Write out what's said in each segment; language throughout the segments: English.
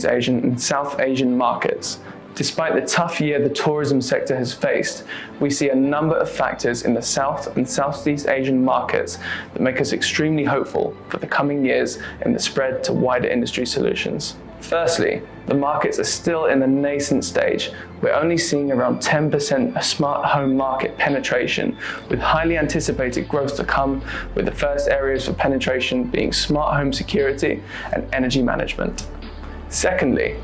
Asian and South Asian markets. Despite the tough year the tourism sector has faced, we see a number of factors in the South and Southeast Asian markets that make us extremely hopeful for the coming years in the spread to wider industry solutions. Firstly, the markets are still in the nascent stage. We're only seeing around 10% of smart home market penetration, with highly anticipated growth to come, with the first areas for penetration being smart home security and energy management. Secondly,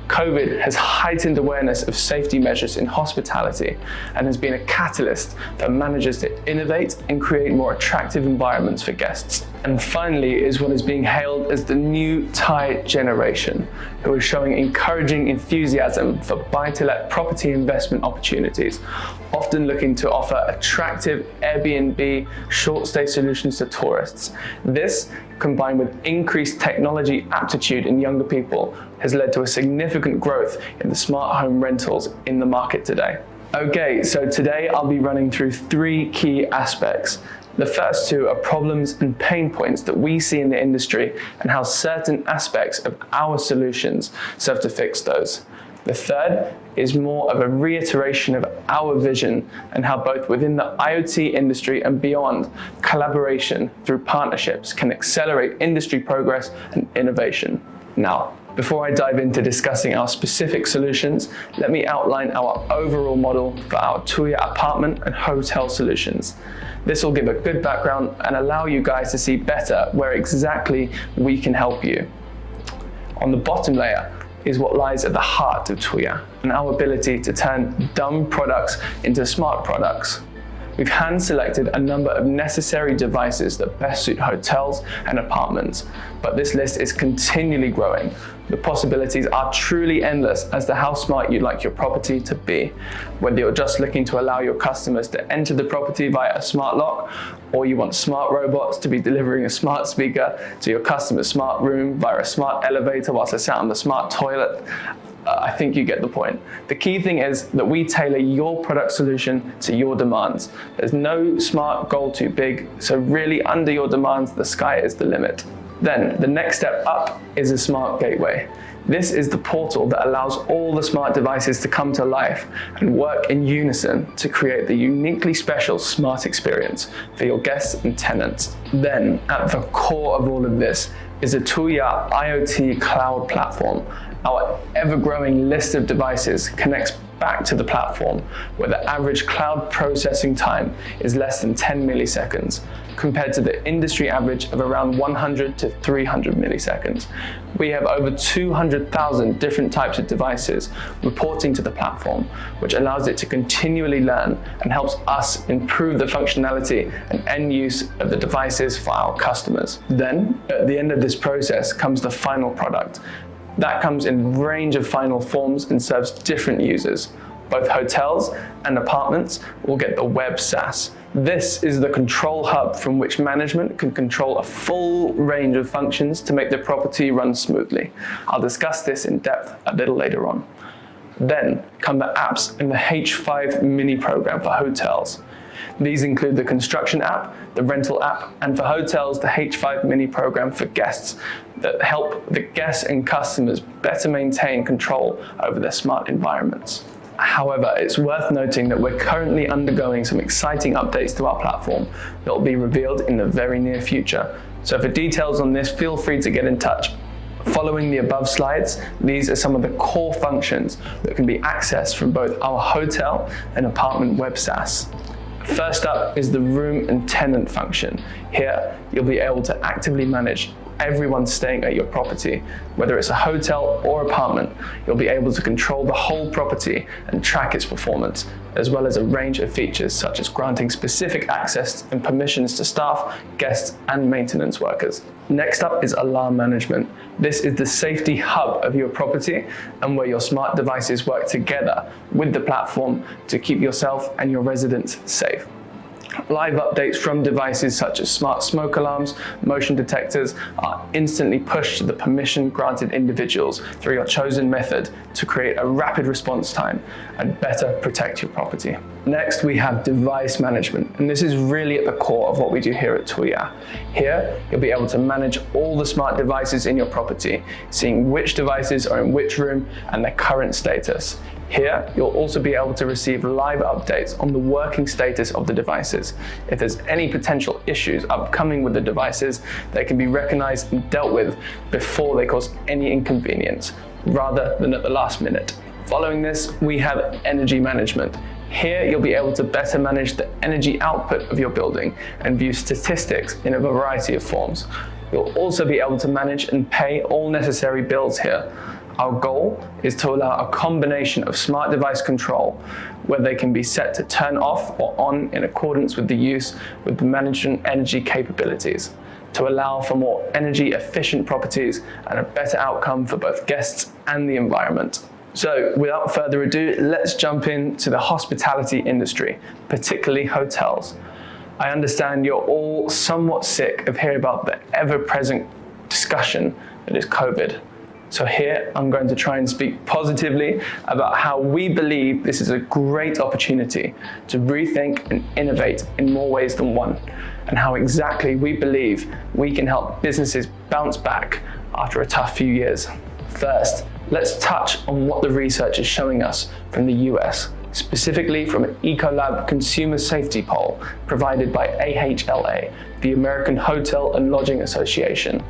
COVID has heightened awareness of safety measures in hospitality and has been a catalyst for managers to innovate and create more attractive environments for guests. And finally is what is being hailed as the new Thai generation, who are showing encouraging enthusiasm for buy-to-let property investment opportunities, often looking to offer attractive Airbnb short-stay solutions to tourists. This, combined with increased technology aptitude in younger people, has led to a significant growth in the smart home rentals in the market today. Okay, so today I'll be running through 3 key aspects. The first 2 are problems and pain points that we see in the industry and how certain aspects of our solutions serve to fix those. The third is more of a reiteration of our vision and how both within the IoT industry and beyond, collaboration through partnerships can accelerate industry progress and innovation. Now, before I dive into discussing our specific solutions, let me outline our overall model for our Tuya apartment and hotel solutions. This will give a good background and allow you guys to see better where exactly we can help you. On the bottom layer is what lies at the heart of Tuya and our ability to turn dumb products into smart products. We've hand-selected a number of necessary devices that best suit hotels and apartments, but this list is continually growing. The possibilities are truly endless as to how smart you'd like your property to be. Whether you're just looking to allow your customers to enter the property via a smart lock, or you want smart robots to be delivering a smart speaker to your customer's smart room via a smart elevator whilst they're sat on the smart toilet, I think you get the point. The key thing is that we tailor your product solution to your demands. There's no smart goal too big, so really under your demands, the sky is the limit. Then the next step up is a smart gateway. This is the portal that allows all the smart devices to come to life and work in unison to create the uniquely special smart experience for your guests and tenants. Then at the core of all of this is a Tuya IoT cloud platform. Our ever-growing list of devices connects back to the platform, where the average cloud processing time is less than 10 milliseconds, compared to the industry average of around 100 to 300 milliseconds. We have over 200,000 different types of devices reporting to the platform, which allows it to continually learn and helps us improve the functionality and end use of the devices for our customers. Then, at the end of this process comes the final product. That comes in a range of final forms and serves different users. Both hotels and apartments will get the web SaaS. This is the control hub from which management can control a full range of functions to make the property run smoothly. I'll discuss this in depth a little later on. Then come the apps in the H5 mini program for hotels. These include the construction app, the rental app, and for hotels, the H5 mini program for guests that help the guests and customers better maintain control over their smart environments. However, it's worth noting that we're currently undergoing some exciting updates to our platform that will be revealed in the very near future. So for details on this, feel free to get in touch. Following the above slides, these are some of the core functions that can be accessed from both our hotel and apartment web SaaS. First up is the room and tenant function. Here, you'll be able to actively manage everyone staying at your property. Whether it's a hotel or apartment, you'll be able to control the whole property and track its performance, as well as a range of features such as granting specific access and permissions to staff, guests, and maintenance workers. Next up is alarm management. This is the safety hub of your property and where your smart devices work together with the platform to keep yourself and your residents safe. Live updates from devices such as smart smoke alarms, motion detectors are instantly pushed to the permission-granted individuals through your chosen method to create a rapid response time and better protect your property. Next, we have device management, and this is really at the core of what we do here at Tuya. Here, you'll be able to manage all the smart devices in your property, seeing which devices are in which room and their current status. Here, you'll also be able to receive live updates on the working status of the devices. If there's any potential issues upcoming with the devices, they can be recognized and dealt with before they cause any inconvenience, rather than at the last minute. Following this, we have energy management. Here, you'll be able to better manage the energy output of your building and view statistics in a variety of forms. You'll also be able to manage and pay all necessary bills here. Our goal is to allow a combination of smart device control where they can be set to turn off or on in accordance with the use with the management energy capabilities to allow for more energy efficient properties and a better outcome for both guests and the environment. So without further ado, let's jump into the hospitality industry, particularly hotels. I understand you're all somewhat sick of hearing about the ever-present discussion that is COVID. So here, I'm going to try and speak positively about how we believe this is a great opportunity to rethink and innovate in more ways than one, and how exactly we believe we can help businesses bounce back after a tough few years. First, let's touch on what the research is showing us from the US, specifically from an Ecolab consumer safety poll provided by AHLA, the American Hotel and Lodging Association.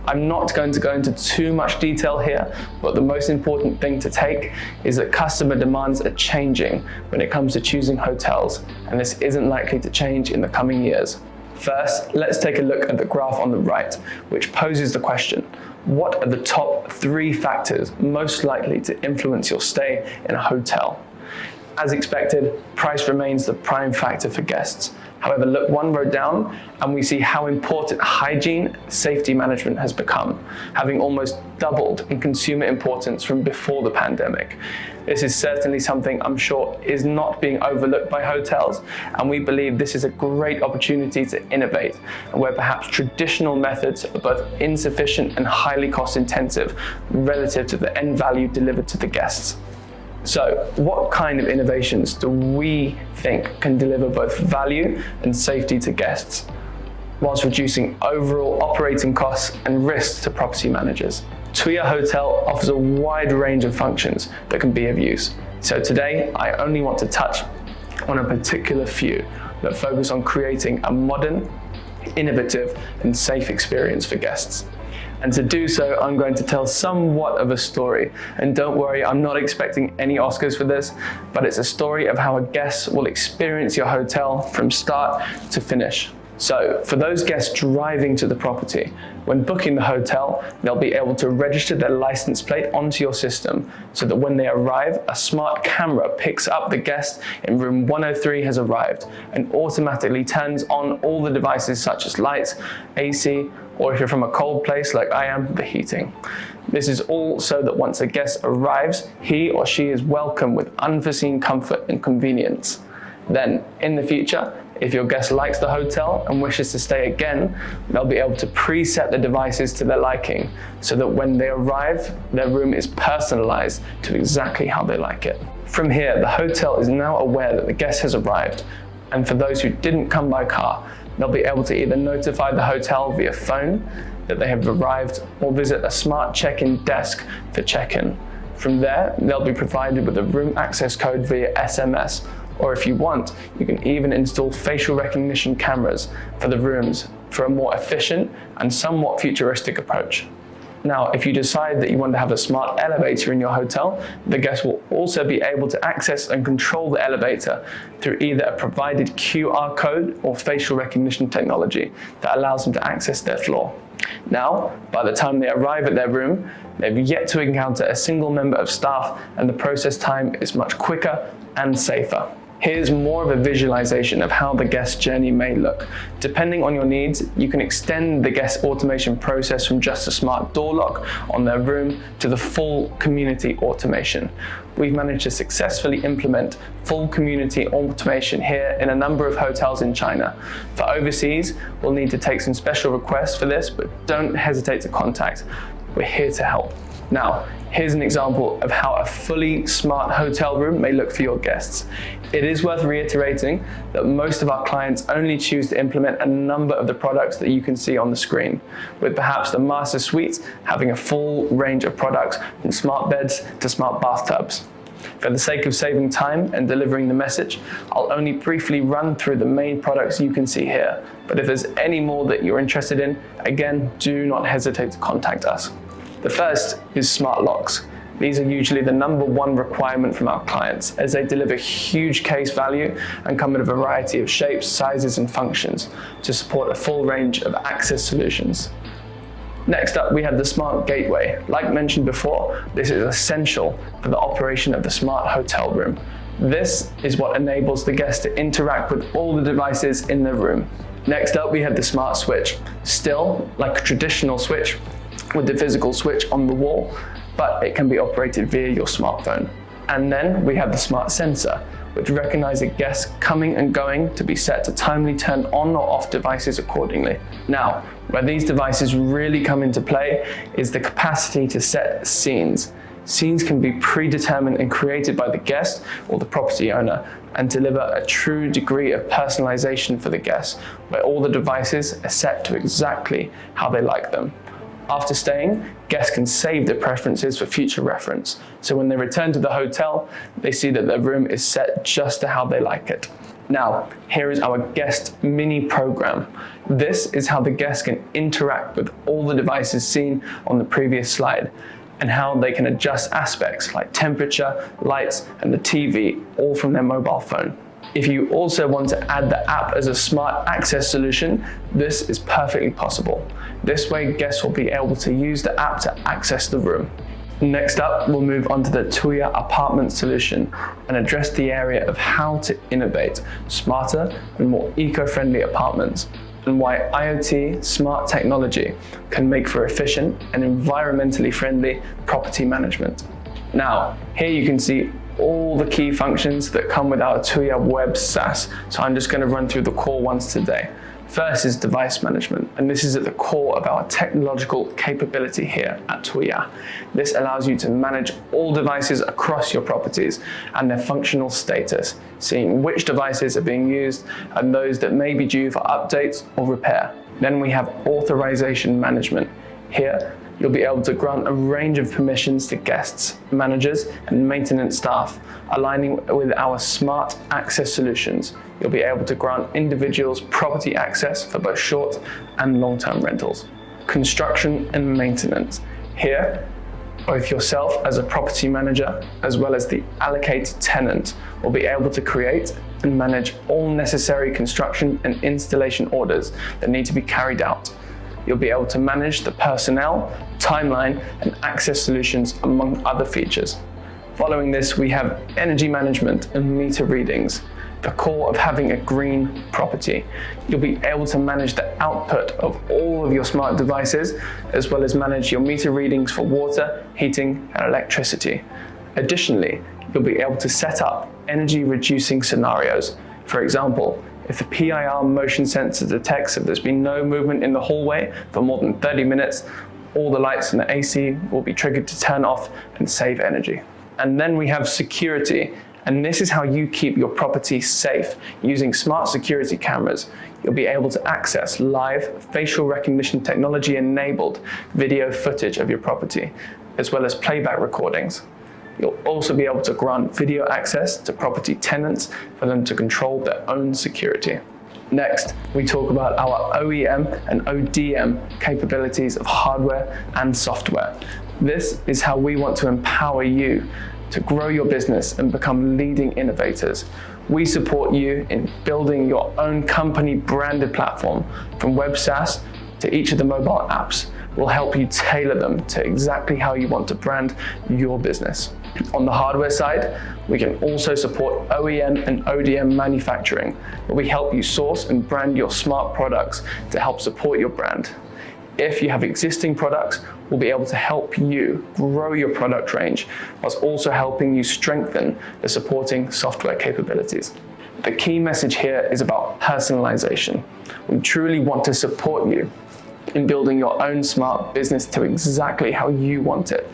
I'm not going to go into too much detail here, but the most important thing to take is that customer demands are changing when it comes to choosing hotels, and this isn't likely to change in the coming years. First, let's take a look at the graph on the right, which poses the question: what are the top 3 factors most likely to influence your stay in a hotel? As expected, price remains the prime factor for guests. However, look one row down and we see how important hygiene safety management has become, having almost doubled in consumer importance from before the pandemic. This is certainly something I'm sure is not being overlooked by hotels, and we believe this is a great opportunity to innovate, and where perhaps traditional methods are both insufficient and highly cost intensive relative to the end value delivered to the guests. So what kind of innovations do we think can deliver both value and safety to guests, whilst reducing overall operating costs and risks to property managers? Tuya Hotel offers a wide range of functions that can be of use. So today, I only want to touch on a particular few that focus on creating a modern, innovative, and safe experience for guests. And to do so, I'm going to tell somewhat of a story. And don't worry, I'm not expecting any Oscars for this, but it's a story of how a guest will experience your hotel from start to finish. So for those guests driving to the property, when booking the hotel, they'll be able to register their license plate onto your system so that when they arrive, a smart camera picks up the guest in room 103 has arrived and automatically turns on all the devices such as lights, AC, or if you're from a cold place like I am, the heating. This is all so that once a guest arrives, he or she is welcome with unforeseen comfort and convenience. Then, in the future, if your guest likes the hotel and wishes to stay again, they'll be able to preset the devices to their liking so that when they arrive, their room is personalized to exactly how they like it. From here, the hotel is now aware that the guest has arrived, and for those who didn't come by car, they'll be able to either notify the hotel via phone that they have arrived or visit a smart check-in desk for check-in. From there, they'll be provided with a room access code via SMS, or if you want, you can even install facial recognition cameras for the rooms for a more efficient and somewhat futuristic approach. Now, if you decide that you want to have a smart elevator in your hotel, the guest will also be able to access and control the elevator through either a provided QR code or facial recognition technology that allows them to access their floor. Now, by the time they arrive at their room, they've yet to encounter a single member of staff, and the process time is much quicker and safer. Here's more of a visualization of how the guest journey may look. Depending on your needs, you can extend the guest automation process from just a smart door lock on their room to the full community automation. We've managed to successfully implement full community automation here in a number of hotels in China. For overseas, we'll need to take some special requests for this, but don't hesitate to contact. We're here to help. Now, here's an example of how a fully smart hotel room may look for your guests. It is worth reiterating that most of our clients only choose to implement a number of the products that you can see on the screen, with perhaps the master suite having a full range of products from smart beds to smart bathtubs. For the sake of saving time and delivering the message, I'll only briefly run through the main products you can see here, but if there's any more that you're interested in, again, do not hesitate to contact us. The first is smart locks. These are usually the #1 requirement from our clients, as they deliver huge case value and come in a variety of shapes, sizes and functions to support a full range of access solutions. Next up, we have the smart gateway. Like mentioned before, this is essential for the operation of the smart hotel room. This is what enables the guest to interact with all the devices in their room. Next up, we have the smart switch. Still, like a traditional switch, with the physical switch on the wall, but it can be operated via your smartphone. And then we have the smart sensor, which recognizes guests coming and going to be set to timely turn on or off devices accordingly. Now, where these devices really come into play is the capacity to set scenes. Scenes can be predetermined and created by the guest or the property owner and deliver a true degree of personalization for the guest, where all the devices are set to exactly how they like them. After staying, guests can save their preferences for future reference. So when they return to the hotel, they see that their room is set just to how they like it. Now, here is our guest mini program. This is how the guests can interact with all the devices seen on the previous slide, and how they can adjust aspects like temperature, lights, and the TV, all from their mobile phone. If you also want to add the app as a smart access solution, this is perfectly possible. This way, guests will be able to use the app to access the room. Next up, we'll move on to the Tuya apartment solution and address the area of how to innovate smarter and more eco-friendly apartments, and why IoT smart technology can make for efficient and environmentally friendly property management. Now, here you can see all the key functions that come with our Tuya Web SaaS, so I'm just going to run through the core ones today. First is device management, and this is at the core of our technological capability here at Tuya. This allows you to manage all devices across your properties and their functional status, seeing which devices are being used and those that may be due for updates or repair. Then we have authorization management. Here, you'll be able to grant a range of permissions to guests, managers, and maintenance staff. Aligning with our smart access solutions, you'll be able to grant individuals property access for both short and long-term rentals. Construction and maintenance. Here, both yourself as a property manager, as well as the allocated tenant, will be able to create and manage all necessary construction and installation orders that need to be carried out. You'll be able to manage the personnel, timeline, and access solutions, among other features. Following this, we have energy management and meter readings, the core of having a green property. You'll be able to manage the output of all of your smart devices, as well as manage your meter readings for water, heating, and electricity. Additionally, you'll be able to set up energy reducing scenarios. For example, if the PIR motion sensor detects that there's been no movement in the hallway for more than 30 minutes, all the lights and the AC will be triggered to turn off and save energy. And then we have security, and this is how you keep your property safe. Using smart security cameras, you'll be able to access live facial recognition technology enabled video footage of your property, as well as playback recordings. You'll also be able to grant video access to property tenants for them to control their own security. Next, we talk about our OEM and ODM capabilities of hardware and software. This is how we want to empower you to grow your business and become leading innovators. We support you in building your own company branded platform, from web SaaS to each of the mobile apps, will help you tailor them to exactly how you want to brand your business. On the hardware side, we can also support OEM and ODM manufacturing, where we help you source and brand your smart products to help support your brand. If you have existing products, we'll be able to help you grow your product range, whilst also helping you strengthen the supporting software capabilities. The key message here is about personalization. We truly want to support you in building your own smart business to exactly how you want it.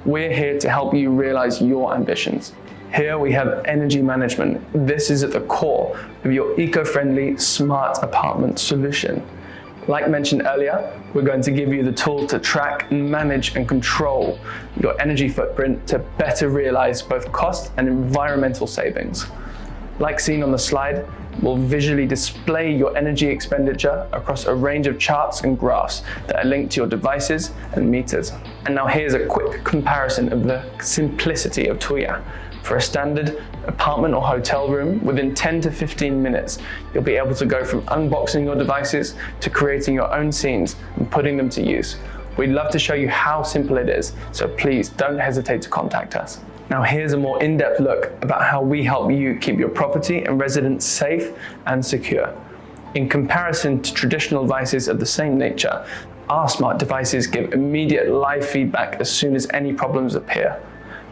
We're here to help you realize your ambitions. Here we have energy management. This is at the core of your eco-friendly smart apartment solution. Like mentioned earlier, we're going to give you the tool to track, manage, and control your energy footprint to better realize both cost and environmental savings. Like seen on the slide, we'll visually display your energy expenditure across a range of charts and graphs that are linked to your devices and meters. And now here's a quick comparison of the simplicity of Tuya. For a standard apartment or hotel room, within 10 to 15 minutes, you'll be able to go from unboxing your devices to creating your own scenes and putting them to use. We'd love to show you how simple it is, so please don't hesitate to contact us. Now here's a more in-depth look about how we help you keep your property and residents safe and secure. In comparison to traditional devices of the same nature, our smart devices give immediate live feedback as soon as any problems appear.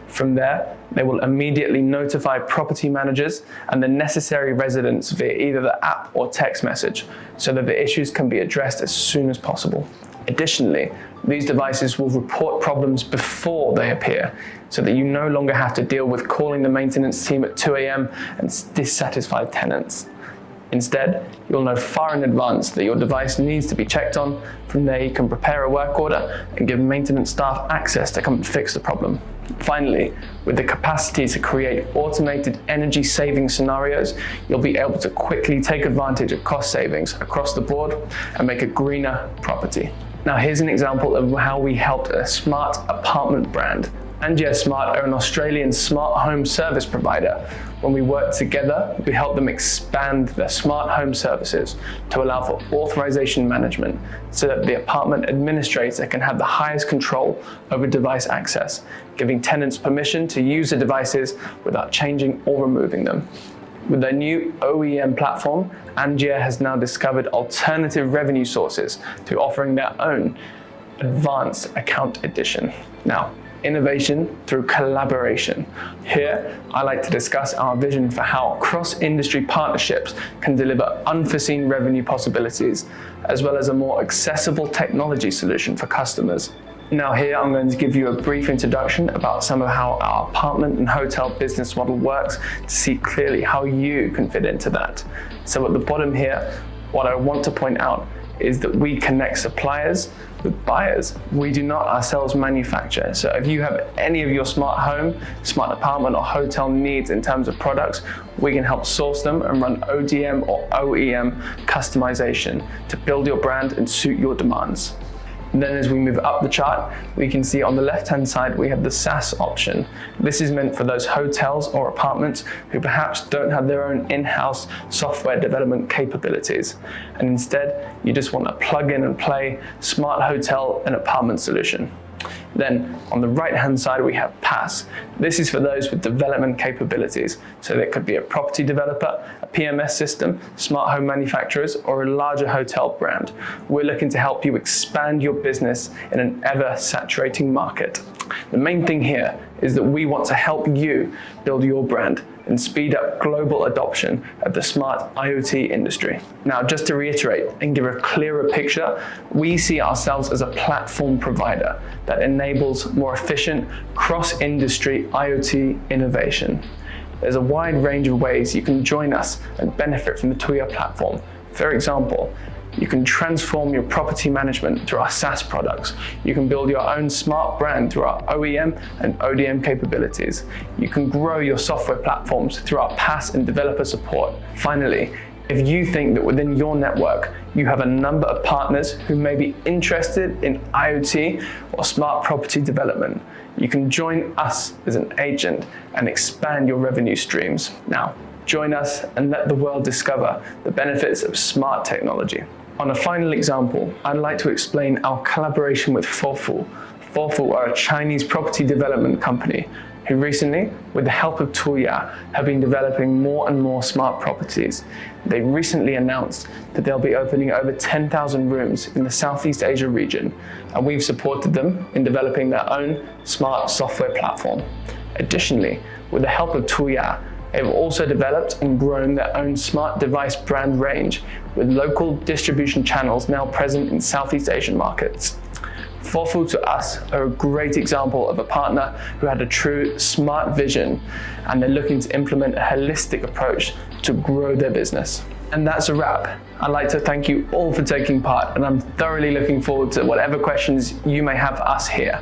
From there, they will immediately notify property managers and the necessary residents via either the app or text message, so that the issues can be addressed as soon as possible. Additionally, these devices will report problems before they appear, so that you no longer have to deal with calling the maintenance team at 2 a.m. and dissatisfied tenants. Instead, you'll know far in advance that your device needs to be checked on. From there, you can prepare a work order and give maintenance staff access to come and fix the problem. Finally, with the capacity to create automated energy saving scenarios, you'll be able to quickly take advantage of cost savings across the board and make a greener property. Now here's an example of how we helped a smart apartment brand. Tuya Smart are an Australian smart home service provider. When we worked together, we helped them expand their smart home services to allow for authorization management, so that the apartment administrator can have the highest control over device access, giving tenants permission to use the devices without changing or removing them. With their new OEM platform, Tuya has now discovered alternative revenue sources through offering their own advanced account edition. Now, innovation through collaboration. Here, I like to discuss our vision for how cross-industry partnerships can deliver unforeseen revenue possibilities, as well as a more accessible technology solution for customers. Now here, I'm going to give you a brief introduction about some of how our apartment and hotel business model works to see clearly how you can fit into that. So at the bottom here, what I want to point out is that we connect suppliers with buyers. We do not ourselves manufacture. So if you have any of your smart home, smart apartment or hotel needs in terms of products, we can help source them and run ODM or OEM customization to build your brand and suit your demands. And then as we move up the chart, we can see on the left-hand side, we have the SaaS option. This is meant for those hotels or apartments who perhaps don't have their own in-house software development capabilities. And instead, you just want a plug in and play smart hotel and apartment solution. Then on the right-hand side, we have PaaS. This is for those with development capabilities. So that could be a property developer, a PMS system, smart home manufacturers, or a larger hotel brand. We're looking to help you expand your business in an ever-saturating market. The main thing here is that we want to help you build your brand and speed up global adoption of the smart IoT industry. Now, just to reiterate and give a clearer picture, we see ourselves as a platform provider that enables more efficient cross-industry IoT innovation. There's a wide range of ways you can join us and benefit from the Tuya platform. For example, you can transform your property management through our SaaS products. You can build your own smart brand through our OEM and ODM capabilities. You can grow your software platforms through our PaaS and developer support. Finally, if you think that within your network, you have a number of partners who may be interested in IoT or smart property development, you can join us as an agent and expand your revenue streams. Now, join us and let the world discover the benefits of smart technology. On a final example, I'd like to explain our collaboration with Fofu. Fofu are a Chinese property development company who recently, with the help of Tuya, have been developing more and more smart properties. They recently announced that they'll be opening over 10,000 rooms in the Southeast Asia region, and we've supported them in developing their own smart software platform. Additionally, with the help of Tuya, they've also developed and grown their own smart device brand range, with local distribution channels now present in Southeast Asian markets. Fofu to us are a great example of a partner who had a true smart vision, and they're looking to implement a holistic approach to grow their business. And that's a wrap. I'd like to thank you all for taking part, and I'm thoroughly looking forward to whatever questions you may have for us here.